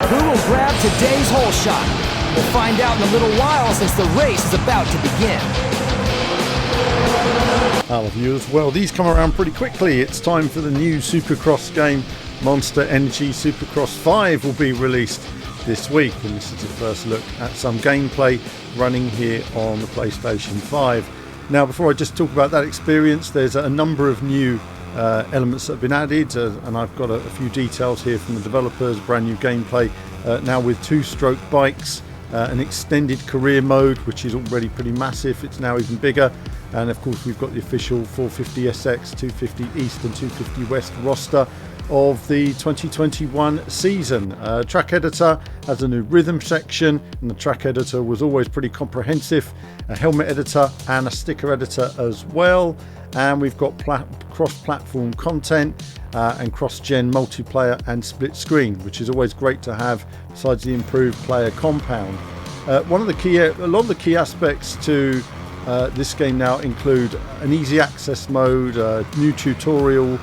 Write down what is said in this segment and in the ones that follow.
Who will grab today's hole shot? We'll find out in a little while since the race is about to begin. Hello viewers, well these come around pretty quickly. It's time for the new Supercross game. Monster Energy Supercross 5 will be released this week, and this is the first look at some gameplay running here on the PlayStation 5. Now before I just talk about that experience, there's a number of new elements that have been added, and I've got a few details here from the developers. Brand new gameplay now with two-stroke bikes, an extended career mode which is already pretty massive. It's now even bigger, and of course we've got the official 450SX, 250 East and 250 West roster of the 2021 season. Track editor has a new rhythm section, and the track editor was always pretty comprehensive. A helmet editor and a sticker editor as well, and we've got cross-platform content and cross-gen multiplayer and split screen, which is always great to have besides the improved player compound. A lot of the key aspects to this game now include an easy access mode, a new tutorial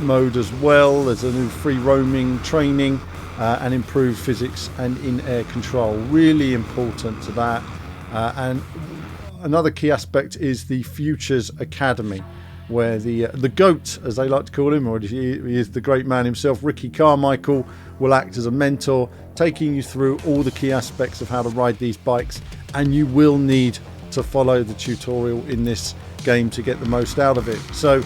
mode as well. There's a new free roaming training and improved physics and in-air control, really important to that. And another key aspect is the Futures Academy, where the GOAT, as they like to call him, or he is the great man himself, Ricky Carmichael, will act as a mentor, taking you through all the key aspects of how to ride these bikes, and you will need to follow the tutorial in this game to get the most out of it. So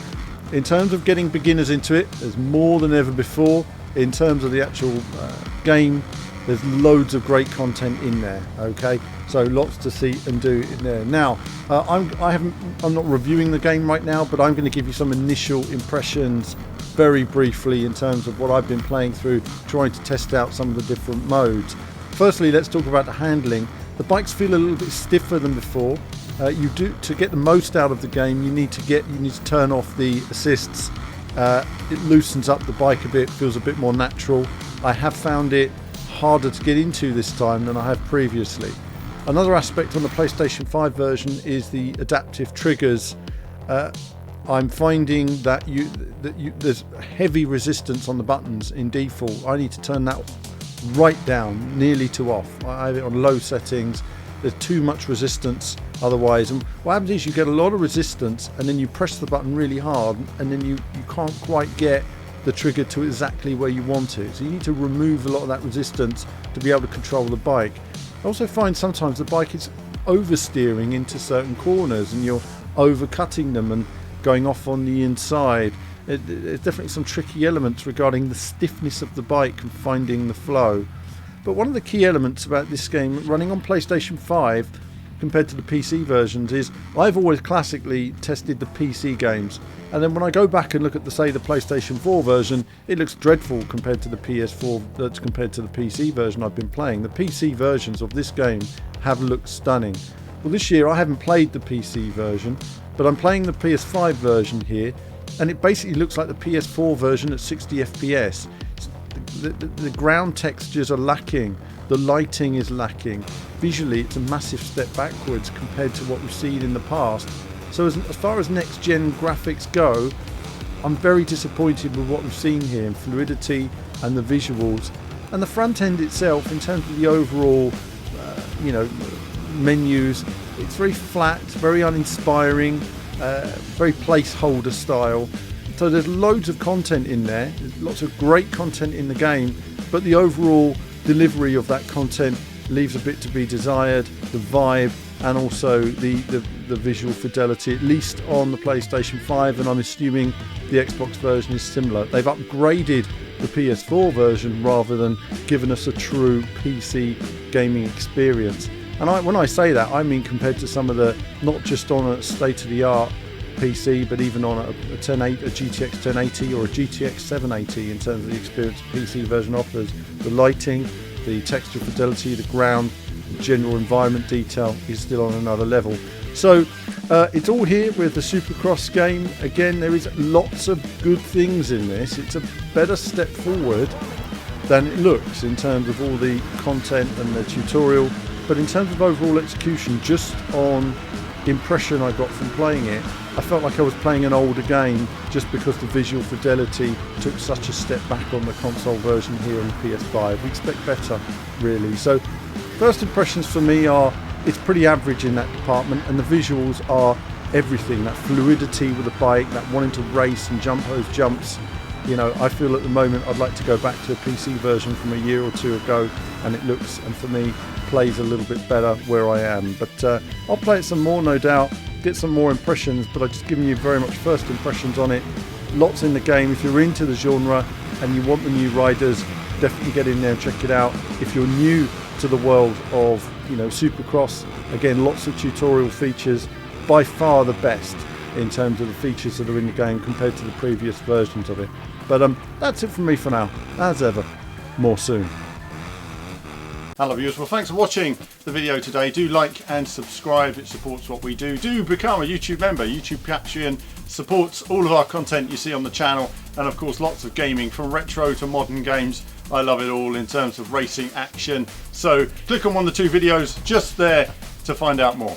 in terms of getting beginners into it, there's more than ever before. In terms of the actual game, there's loads of great content in there. Okay, so lots to see and do in there. Now, I'm not reviewing the game right now, but I'm going to give you some initial impressions very briefly in terms of what I've been playing through, trying to test out some of the different modes. Firstly, let's talk about the handling. The bikes feel a little bit stiffer than before. To get the most out of the game, you need to turn off the assists. It loosens up the bike a bit, feels a bit more natural. I have found it harder to get into this time than I have previously. Another aspect on the PlayStation 5 version is the adaptive triggers. I'm finding that there's heavy resistance on the buttons in default. I need to turn that right down, nearly to off. I have it on low settings. There's too much resistance otherwise, and what happens is you get a lot of resistance and then you press the button really hard, and then you can't quite get the trigger to exactly where you want it. So you need to remove a lot of that resistance to be able to control the bike. I also find sometimes the bike is oversteering into certain corners and you're overcutting them and going off on the inside. There's definitely some tricky elements regarding the stiffness of the bike and finding the flow. But one of the key elements about this game running on PlayStation 5 compared to the PC versions is I've always classically tested the PC games, and then when I go back and look at the PlayStation 4 version, it looks dreadful compared to the PS4, that's compared to the PC version I've been playing. The PC versions of this game have looked stunning. Well, this year I haven't played the PC version, but I'm playing the PS5 version here, and it basically looks like the PS4 version at 60 FPS. The ground textures are lacking, the lighting is lacking. Visually it's a massive step backwards compared to what we've seen in the past. So as far as next gen graphics go, I'm very disappointed with what we've seen here in fluidity and the visuals. And the front end itself, in terms of the overall menus, it's very flat, very uninspiring, very placeholder style. So there's loads of content in there, there's lots of great content in the game, but the overall delivery of that content leaves a bit to be desired. The vibe and also the visual fidelity, at least on the PlayStation 5, and I'm assuming the Xbox version is similar. They've upgraded the PS4 version rather than given us a true PC gaming experience. And when I say that, I mean compared to some of the, not just on a state-of-the-art PC, but even on a GTX 1080 or a GTX 780 in terms of the experience the PC version offers. The lighting, the texture fidelity, the ground, the general environment detail is still on another level. So it's all here with the Supercross game. Again, there is lots of good things in this. It's a better step forward than it looks in terms of all the content and the tutorial, but in terms of overall execution, just on impression I got from playing it, I felt like I was playing an older game just because the visual fidelity took such a step back on the console version here on the PS5. We expect better, really. So first impressions for me are it's pretty average in that department, and the visuals are everything. That fluidity with the bike, that wanting to race and jump those jumps. You know, I feel at the moment I'd like to go back to a PC version from a year or two ago, and it looks, and for me, plays a little bit better where I am. But I'll play it some more, no doubt, get some more impressions, but I've just given you very much first impressions on it. Lots in the game. If you're into the genre and you want the new riders, definitely get in there and check it out. If you're new to the world of, you know, Supercross, again, lots of tutorial features, by far the best in terms of the features that are in the game compared to the previous versions of it. But that's it from me for now. As ever, more soon. Hello viewers, well thanks for watching the video today. Do like and subscribe, it supports what we do. Do become a YouTube member. YouTube Patreon supports all of our content you see on the channel, and of course lots of gaming from retro to modern games. I love it all in terms of racing action. So click on one of the two videos just there to find out more.